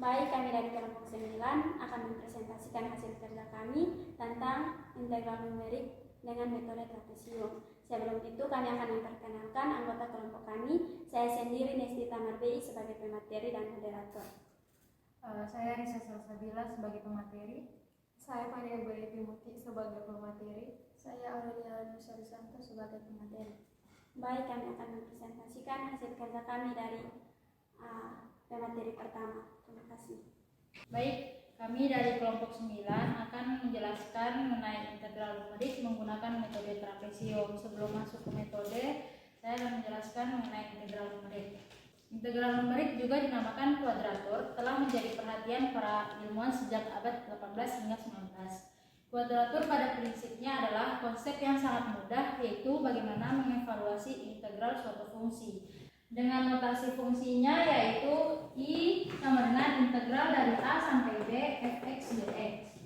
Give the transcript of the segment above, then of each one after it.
Baik, kami dari kelompok 9 akan mempresentasikan hasil kerja kami tentang integral numerik dengan metode trapesium. Sebelum itu kami akan memperkenalkan anggota kelompok kami. Saya sendiri Nestita Marbei sebagai pemateri dan moderator. Saya Risa Salsabila sebagai pemateri. Saya Fania Bayi Muti sebagai pemateri. Saya Aurelia Nusarisanto sebagai pemateri. Baik, kami akan mempresentasikan hasil kerja kami dari pemateri pertama. Terima kasih. Baik, kami dari kelompok 9 akan menjelaskan mengenai integral numerik menggunakan metode trapesium. Sebelum masuk ke metode, saya akan menjelaskan mengenai integral numerik. Integral numerik juga dinamakan kuadratur, telah menjadi perhatian para ilmuwan sejak abad 18 hingga 19. Kuadratur pada prinsipnya adalah konsep yang sangat mudah, yaitu bagaimana mengevaluasi integral suatu fungsi. Dengan notasi fungsinya yaitu I sama dengan integral dari A sampai B fx dx.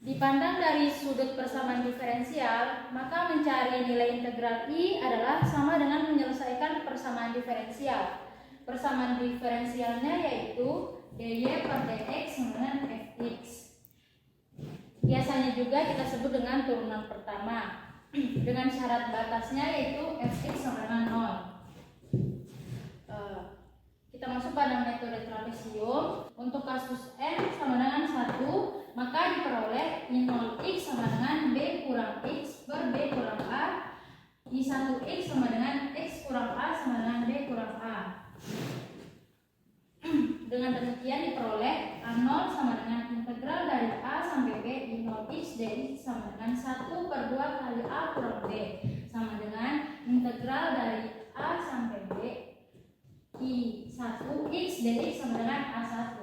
Dipandang dari sudut persamaan diferensial, maka mencari nilai integral I adalah sama dengan menyelesaikan persamaan diferensial. Persamaan diferensialnya yaitu dy per dx sama dengan fx. Biasanya juga kita sebut dengan turunan pertama. Dengan syarat batasnya yaitu fx sama dengan 0. Kita masuk pada metode trapesium. Untuk kasus n sama dengan 1, maka diperoleh I0x sama dengan b kurang x per b kurang a, I1x sama dengan x kurang a sama dengan b kurang a. Dengan demikian diperoleh A0 sama dengan integral dari a sampai b I0x dx sama dengan 1 per 2 kali a kurang b sama dengan integral dari a sampai b I1x dx sama dengan A1.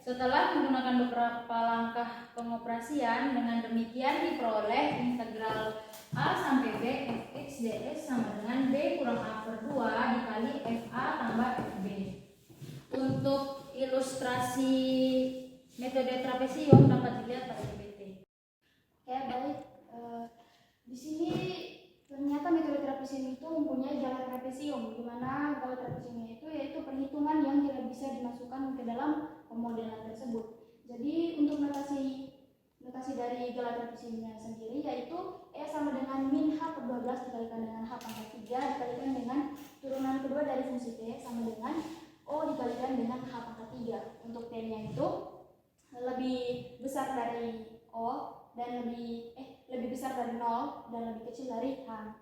Setelah menggunakan beberapa langkah pengoperasian, dengan demikian diperoleh integral A sampai B fx dx sama dengan B kurang A per 2 dikali FA tambah FB. Untuk ilustrasi metode trapesium dapat dilihat pada PPT. Oke, baik. Di sini ternyata metode trapesium itu mempunyai jalan trapesium, di mana jalan trapesiumnya itu yaitu perhitungan yang tidak bisa dimasukkan ke dalam pemodelan tersebut. Jadi untuk notasi dari jalan trapesiumnya sendiri yaitu E sama dengan min H per 12 dikalikan dengan H pangkat 3 dikalikan dengan turunan kedua dari fungsi T sama dengan O dikalikan dengan H pangkat 3. Untuk T-nya itu lebih besar dari O dan lebih besar dari 0 dan lebih kecil dari H.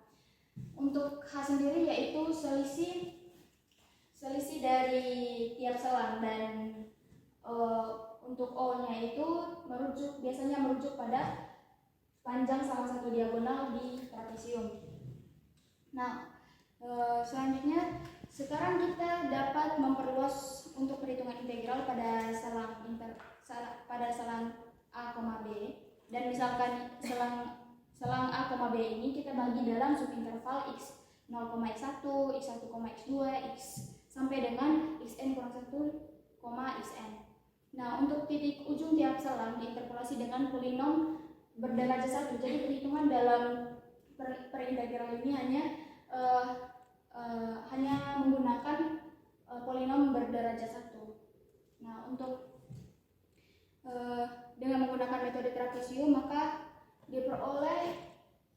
Untuk H sendiri yaitu selisih dari tiap selang, dan untuk O-nya itu biasanya merujuk pada panjang salah satu diagonal di trapesium. Nah, selanjutnya sekarang kita dapat memperluas untuk perhitungan integral pada selang A, B. Dan misalkan selang A, B ini kita bagi dalam subinterval x 0,x1, x1, x2, x sampai dengan xn kurang 1, xn. Nah, untuk titik ujung tiap selang diinterpolasi dengan polinom berderajat 1. Jadi perhitungan dalam perintegral ini hanya menggunakan polinom berderajat 1. Nah, untuk dengan menggunakan metode trapesium maka diperoleh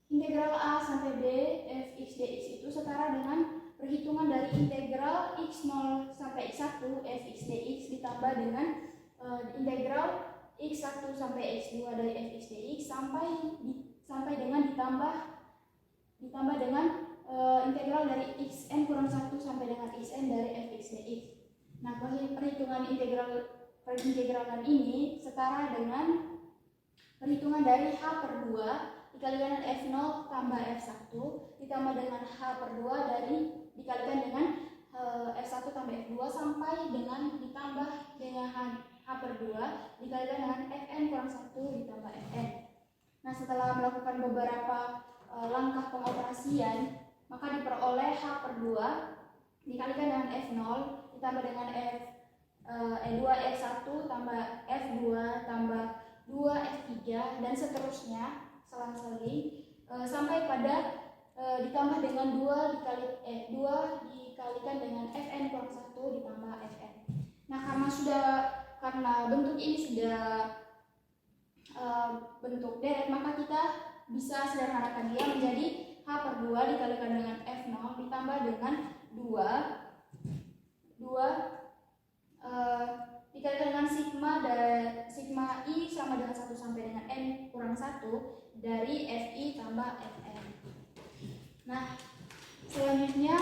integral A sampai B fx dx itu setara dengan perhitungan dari integral x0 sampai x1 fx dx ditambah dengan integral x1 sampai x2 dari fx dx sampai dengan ditambah dengan integral dari xn kurang 1 sampai dengan xn dari fx dx. Nah, perhitungan integralan ini setara dengan perhitungan dari H per 2 dikalikan dengan F0 tambah F1 ditambah dengan H per 2 dikalikan dengan F1 tambah F2 sampai dengan ditambah dengan H per 2 dikalikan dengan Fn kurang 1 ditambah Fn. Nah, setelah melakukan beberapa langkah pengoperasian, maka diperoleh H per 2 dikalikan dengan F0 ditambah dengan E2 F1 tambah F2 tambah 2 F3 dan seterusnya selang-seling sampai pada ditambah dengan 2 dikalikan dengan Fn kurang 1 ditambah Fn. Nah, karena bentuk ini sudah bentuk deret, maka kita bisa sederhanakan dia menjadi H/2 dikalikan dengan F0 ditambah dengan 2 dikalikan dengan sigma I sama dengan 1 sampai dengan N kurang 1 dari Fi tambah Fn. Nah, selanjutnya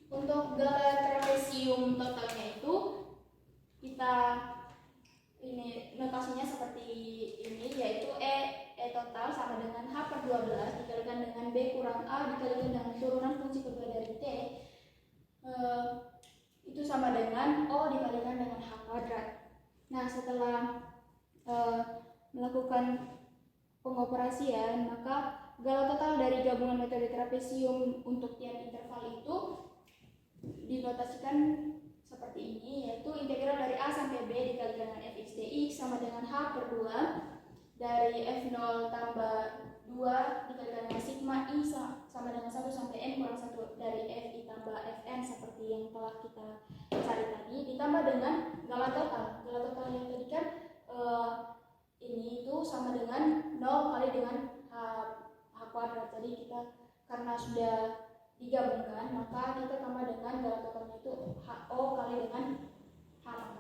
untuk gala trapesium totalnya itu kita ini notasinya seperti ini, yaitu E total sama dengan H/12 dikalikan dengan B kurang A dikalikan dengan turunan fungsi kedua dari T, itu sama dengan O dikalikan dengan H kuadrat. Nah, setelah melakukan pengoperasian, maka gala total dari gabungan metode trapesium untuk tiap interval itu dinotasikan seperti ini, yaitu integral dari A sampai B dikalikan dengan Fx dx sama dengan H/2 dari F0 tambah 2 dikalikan dengan sigma I sama dengan 1 sampai N kurang 1 dari Fi tambah Fn seperti yang telah kita cari tadi, ditambah dengan gala total. Gala total yang tadi kan ini itu sama dengan 0 kali dengan H kuadrat. Jadi kita karena sudah digabungkan, maka kita tambah dengan gala totalnya itu HO kali dengan H pangkat.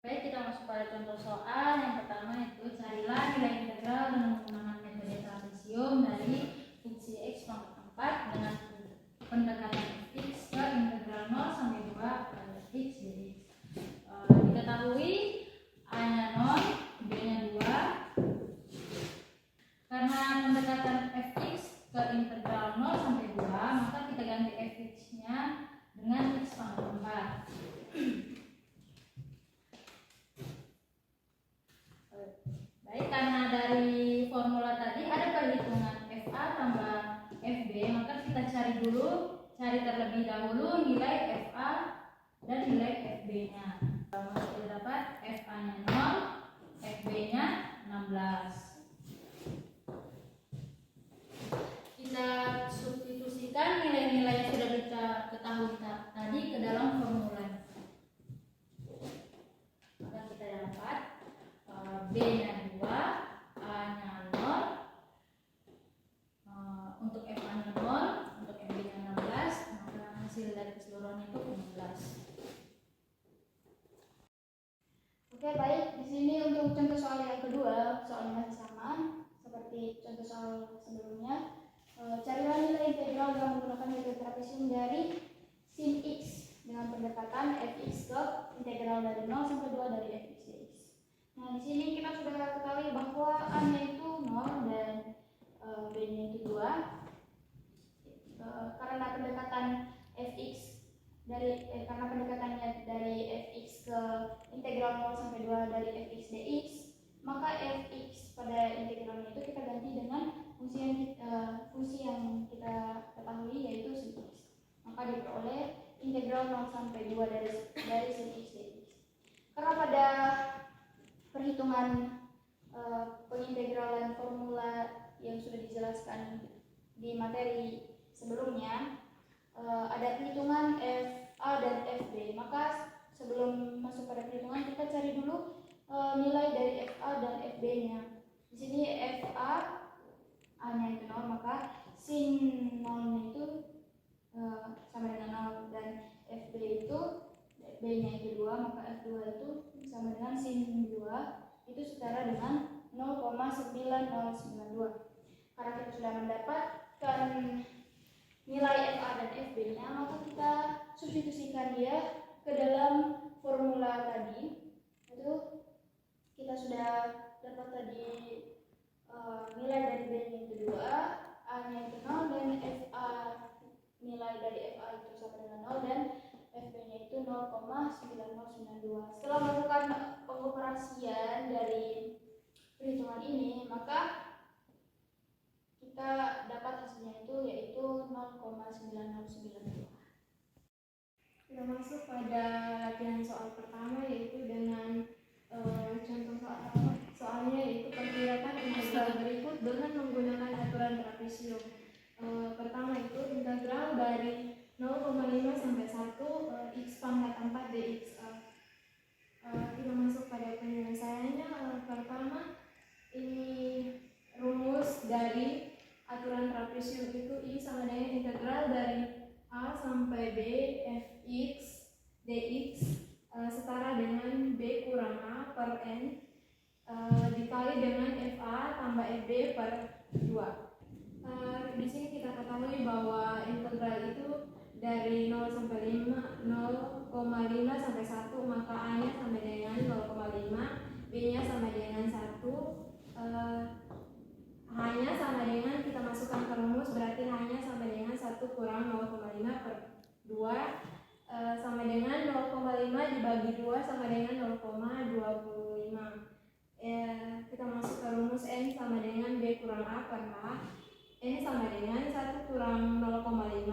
Baik, kita masuk pada contoh soal. Yang pertama itu carilah nilai integral dengan menggunakan metode trapesium dari fungsi x pangkat 4 dengan pendekatan fx ke integral 0 sampai 2 fx dx. Diketahui A-nya 0, B-nya 2. Karena pendekatan fx ke integral 0 sampai 2, maka kita ganti fx-nya dengan x pangkat 4. Baik, karena dari formula tadi ada perhitungan FA tambah FB, maka kita cari terlebih dahulu nilai FA dan nilai FB-nya. Maka kita dapat FA-nya 0, FB-nya 16. Kita substitusikan nilai-nilai yang sudah kita ketahui tadi ke dalam formula. Maka kita dapat B-nya 2, A-nya 0, untuk FA-nya 0, untuk FB-nya 16, maka hasil dari keseluruhan itu 16. Oke, baik. Di sini untuk contoh soal yang kedua, soalnya masih sama seperti contoh soal sebelumnya. Carilah nilai integral dengan menggunakan metode trapesium dari sin x dengan pendekatan fx ke integral dari 0 sampai 2 dari fx dx. Nah, di sini kita sudah ketahui bahwa A-nya itu 0 dan B-nya itu 2. Karena pendekatan karena pendekatannya dari fx ke integral 0 sampai 2 dari fx dx, maka fx pada integralnya itu kita ganti dengan fungsi yang kita ketahui, yaitu sin x. Maka diperoleh integral 0 sampai 2 dari sin x dx. Karena pada perhitungan pengintegralan formula yang sudah dijelaskan di materi sebelumnya, ada perhitungan FA dan FB. Maka sebelum masuk pada perhitungan, kita cari dulu nilai dari FA dan FB-nya. Di sini FA A-nya itu 0, maka sin 0-nya itu sama dengan 0, dan FB itu B-nya itu 2, maka F2 itu sama dengan sin 2, itu setara dengan 0,9092. Karena kita sudah mendapatkan nilai FA dan FB-nya, maka kita substitusikan dia ke dalam formula tadi. Itu kita sudah dapat tadi nilai dari B-nya itu 2, A-nya itu 0, dan FA nilai dari FA itu sama dengan 0, dan FB-nya itu 0,9092. Setelah melakukan pengoperasian dari perhitungan ini, maka kita dapat hasilnya itu yaitu 0,9092. Kita masuk pada latihan soal pertama, yaitu dengan contoh soalnya, yaitu perkirakan integral berikut dengan menggunakan aturan integral trapesium. Pertama itu integral dari 0,5 sampai 1 x pangkat 4 dx. Kita masuk pada penyelesaiannya. Pertama, ini rumus dari aturan trapesium itu I sama dengan integral dari A sampai B fx dx setara dengan B kurang A per N dikali dengan FA tambah FB per 2. Di sini kita ketahui bahwa integral itu dari 0 sampai 5, 0,5 sampai 1, maka A-nya sama dengan 0,5, B-nya sama dengan 1, H-nya sama dengan, kita masukkan ke rumus, berarti H-nya sama dengan 1 kurang 0,5 per 2 sama dengan 0,5 dibagi 2 sama dengan 0,25. Kita masuk ke rumus N sama dengan B kurang A per H. N sama dengan 1 kurang 0,5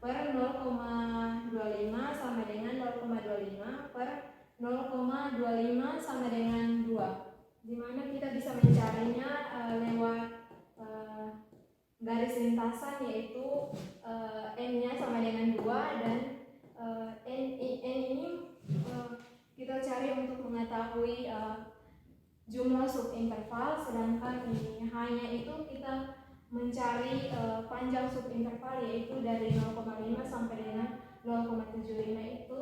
per 0,25 sama dengan 0,25 per 0,25 sama dengan 2, dimana kita bisa mencarinya lewat garis lintasan, yaitu N-nya sama dengan 2 dan N ini kita cari untuk mengetahui jumlah subinterval, sedangkan ini H-nya itu kita mencari panjang subinterval, yaitu dari 0,5 sampai dengan 0,75 itu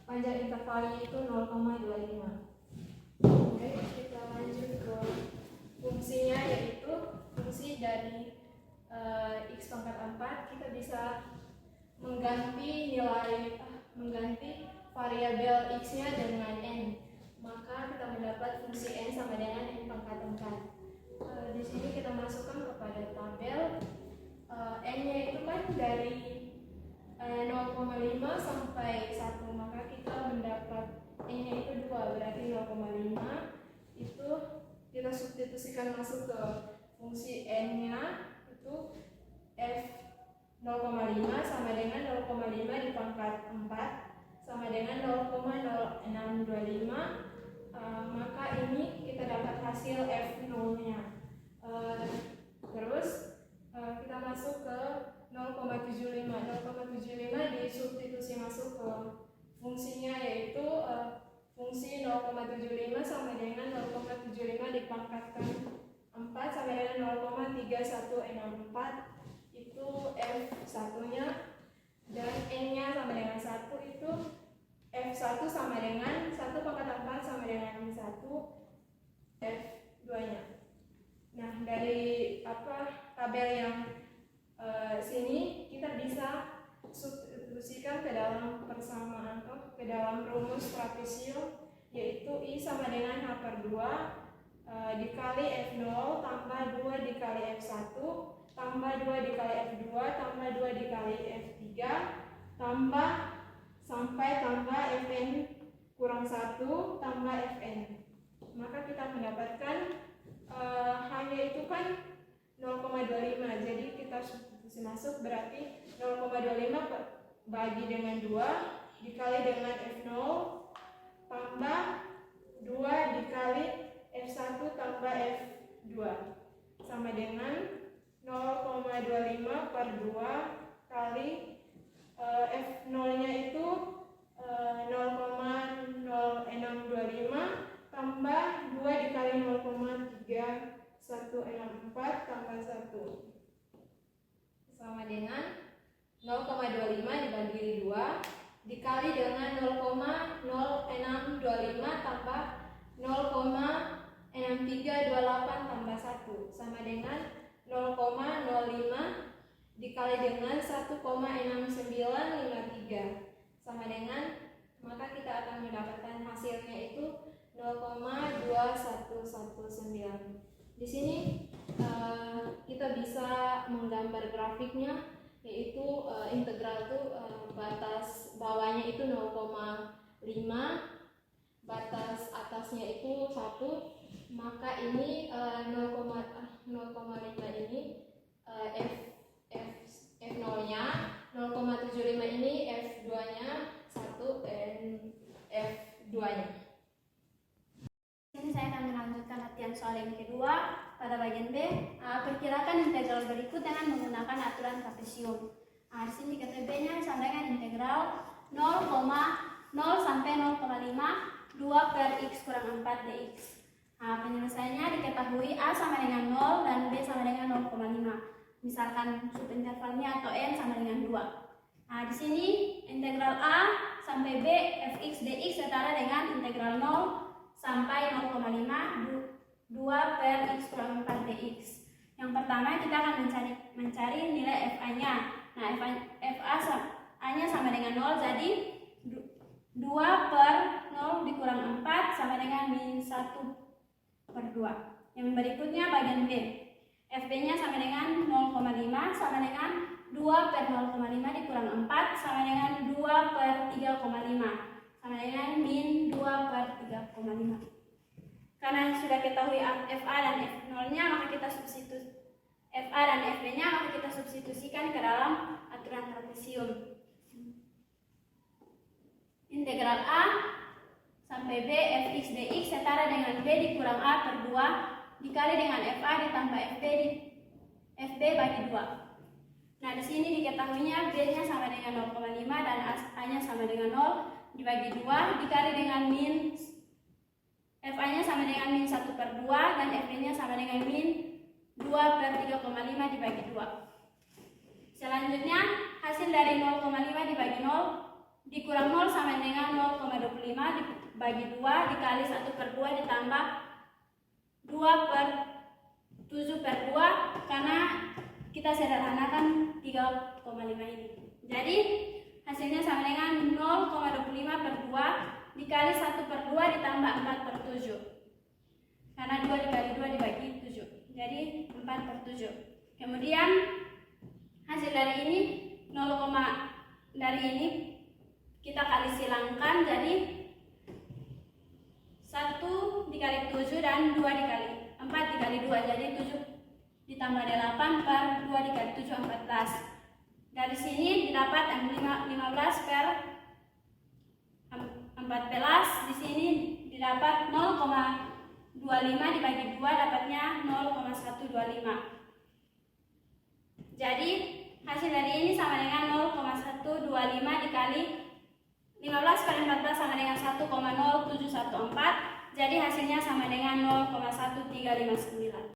panjang intervalnya itu 0,25. Oke, kita lanjut ke fungsinya, yaitu fungsi dari x pangkat 4. Kita bisa mengganti variabel x-nya dengan n, maka kita mendapat fungsi n sama dengan n pangkat 4. Di sini kita masukkan kepada tabel. N-nya itu kan dari 0,5 sampai 1, maka kita mendapat N-nya itu 2, berarti 0,5 itu kita substitusikan masuk ke fungsi N-nya, itu F 0,5 sama dengan 0,5 dipangkat 4 sama dengan 0,0625. Maka ini kita dapat hasil F0-nya. Terus kita masuk ke 0,75. 0,75 disubstitusi masuk ke fungsinya, yaitu fungsi 0,75 sama dengan 0,75 dipangkatkan 4 sama dengan 0,3164, itu F1-nya, dan N-nya sama dengan 1, itu F1 sama dengan 1 pangkat 4 sama dengan 1 F2-nya. Nah, dari tabel yang sini kita bisa substitusikan ke dalam persamaan atau ke dalam rumus trapesium, yaitu I sama dengan H per 2 dikali F0 tambah 2 dikali F1 tambah 2 dikali F2 tambah 2 dikali F3 tambah Fn kurang 1 tambah Fn. Maka kita mendapatkan H-nya itu kan 0,25, jadi kita substitusi masuk, berarti 0,25 bagi dengan 2 dikali dengan F0 tambah 2 dikali F1 tambah F2 sama dengan 0,25 per 2 kali F0-nya itu 0,0625 tambah 2 dikali 0,3164 tambah 1 sama dengan 0,25 dibagi 2 dikali dengan 0,0625 tambah 0,6328 tambah 1 sama dengan 0,05 dikali dengan 1,6953 sama dengan, maka kita akan mendapatkan hasilnya itu 0,2119. Di sini kita bisa menggambar grafiknya, yaitu integral itu batas bawahnya itu 0,5, batas atasnya itu 1, maka ini 0,5 ini F0-nya, 0,75 ini F2-nya 1 dan F2-nya. Sini saya akan melanjutkan latihan soal yang kedua. pada bagian B, perkirakan integral berikut dengan menggunakan aturan trapesium. Di sini dikatakan B-nya sama dengan integral 0,0 sampai 0,5 2 per x kurang 4 dx. Penyelesaiannya diketahui A sama dengan 0 dan B sama dengan 0,5. Misalkan subintervalnya atau n sama dengan 2. Di sini integral A sampai B fx dx setara dengan integral 0 sampai 0,5 2 per x kurang 4 dx. Yang pertama kita akan mencari nilai FA-nya. Nah, FA-nya sama dengan 0, jadi 2 per 0 dikurang 4 sama dengan min 1 per 2. Yang berikutnya bagian B. FB-nya sama dengan 0,5 sama dengan 2 per 0,5 dikurang 4 sama dengan 2 per 3,5 sama dengan min 2 per 3,5. Karena sudah ketahui FA dan F0-nya, maka kita FA dan FB-nya maka kita substitusikan ke dalam aturan trapesium. Integral A sampai B fx dx setara dengan B dikurang A per 2 dikali dengan FA ditambah FB bagi 2. Nah, di sini diketahuinya B-nya sama dengan 0,5 dan A-nya sama dengan 0 dibagi 2 dikali dengan min FA-nya sama dengan min 1 per 2 dan FB-nya sama dengan min 2 per 3,5 dibagi 2. Selanjutnya, hasil dari 0,5 dibagi 0 dikurang 0 sama dengan 0,25 dibagi 2 dikali 1 per 2 ditambah 2 per 7 per 2 karena kita sederhanakan 3,5 ini. Jadi hasilnya sama dengan 0,25 per 2 dikali 1 per 2 ditambah 4 per 7. Karena 2 dikali 2 dibagi 7. Jadi 4 per 7. Kemudian hasil dari ini 0, dari ini kita kali silangkan jadi 1 dikali 7 dan 4 dikali 2 jadi 7 ditambah 8 per 2 dikali 7 14. Dari sini didapat 15 per 14. Di sini didapat 0,25 dibagi 2 dapatnya 0,125. Jadi hasil dari ini sama dengan 0,125 dikali 15 per 14 sama dengan 1,0714. Jadi hasilnya sama dengan 0,1359.